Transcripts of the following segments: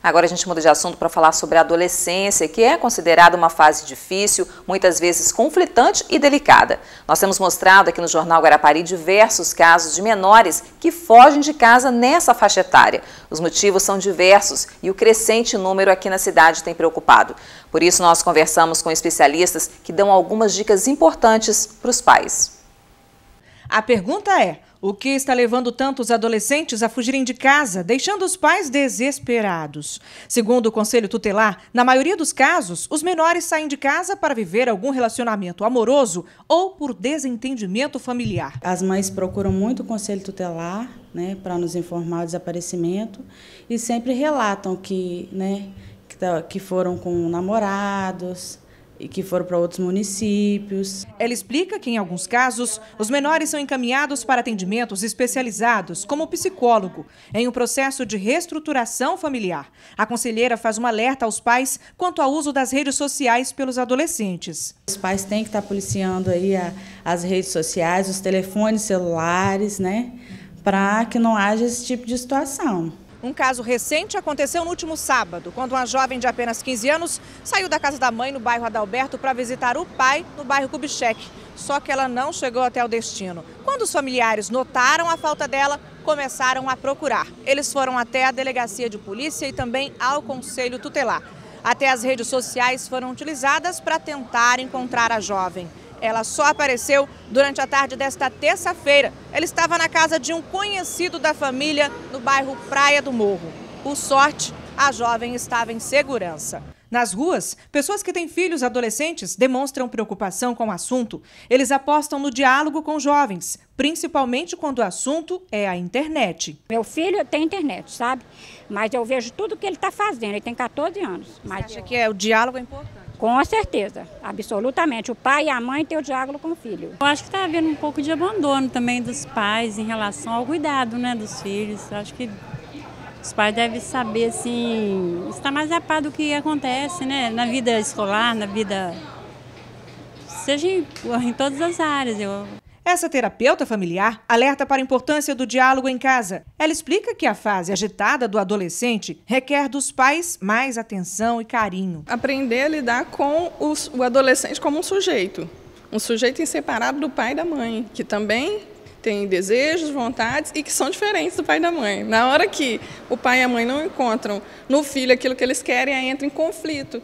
Agora a gente muda de assunto para falar sobre a adolescência, que é considerada uma fase difícil, muitas vezes conflitante e delicada. Nós temos mostrado aqui no Jornal Guarapari diversos casos de menores que fogem de casa nessa faixa etária. Os motivos são diversos e o crescente número aqui na cidade tem preocupado. Por isso nós conversamos com especialistas que dão algumas dicas importantes para os pais. A pergunta é: o que está levando tantos adolescentes a fugirem de casa, deixando os pais desesperados? Segundo o Conselho Tutelar, na maioria dos casos, os menores saem de casa para viver algum relacionamento amoroso ou por desentendimento familiar. As mães procuram muito o Conselho Tutelar, para nos informar o desaparecimento e sempre relatam que foram com namorados e que foram para outros municípios. Ela explica que, em alguns casos, os menores são encaminhados para atendimentos especializados, como psicólogo, em um processo de reestruturação familiar. A conselheira faz um alerta aos pais quanto ao uso das redes sociais pelos adolescentes. Os pais têm que estar policiando aí as redes sociais, os telefones celulares, para que não haja esse tipo de situação. Um caso recente aconteceu no último sábado, quando uma jovem de apenas 15 anos saiu da casa da mãe no bairro Adalberto para visitar o pai no bairro Kubitschek. Só que ela não chegou até o destino. Quando os familiares notaram a falta dela, começaram a procurar. Eles foram até a delegacia de polícia e também ao Conselho Tutelar. Até as redes sociais foram utilizadas para tentar encontrar a jovem. Ela só apareceu durante a tarde desta terça-feira. Ela estava na casa de um conhecido da família no bairro Praia do Morro. Por sorte, a jovem estava em segurança. Nas ruas, pessoas que têm filhos adolescentes demonstram preocupação com o assunto. Eles apostam no diálogo com jovens, principalmente quando o assunto é a internet. Meu filho tem internet, sabe? Mas eu vejo tudo que ele está fazendo, ele tem 14 anos. Mas você acha que o diálogo é importante? Com certeza, absolutamente. O pai e a mãe têm o diálogo com o filho. Eu acho que está havendo um pouco de abandono também dos pais em relação ao cuidado, dos filhos. Eu acho que os pais devem saber, assim, estar mais a par do que acontece, na vida escolar, na vida, seja em todas as áreas. Essa terapeuta familiar alerta para a importância do diálogo em casa. Ela explica que a fase agitada do adolescente requer dos pais mais atenção e carinho. Aprender a lidar com o adolescente como um sujeito inseparável do pai e da mãe, que também tem desejos, vontades e que são diferentes do pai e da mãe. Na hora que o pai e a mãe não encontram no filho aquilo que eles querem, aí entra em conflito.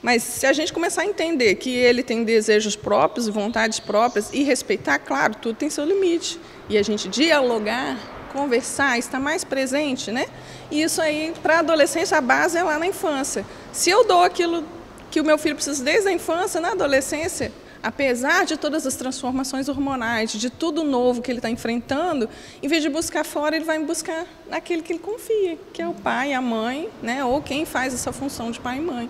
Mas se a gente começar a entender que ele tem desejos próprios, vontades próprias e respeitar, claro, tudo tem seu limite. E a gente dialogar, conversar, estar mais presente, E isso aí, para a adolescência, a base é lá na infância. Se eu dou aquilo que o meu filho precisa desde a infância, na adolescência, apesar de todas as transformações hormonais, de tudo novo que ele está enfrentando, em vez de buscar fora, ele vai buscar naquele que ele confia, que é o pai, a mãe, ou quem faz essa função de pai e mãe.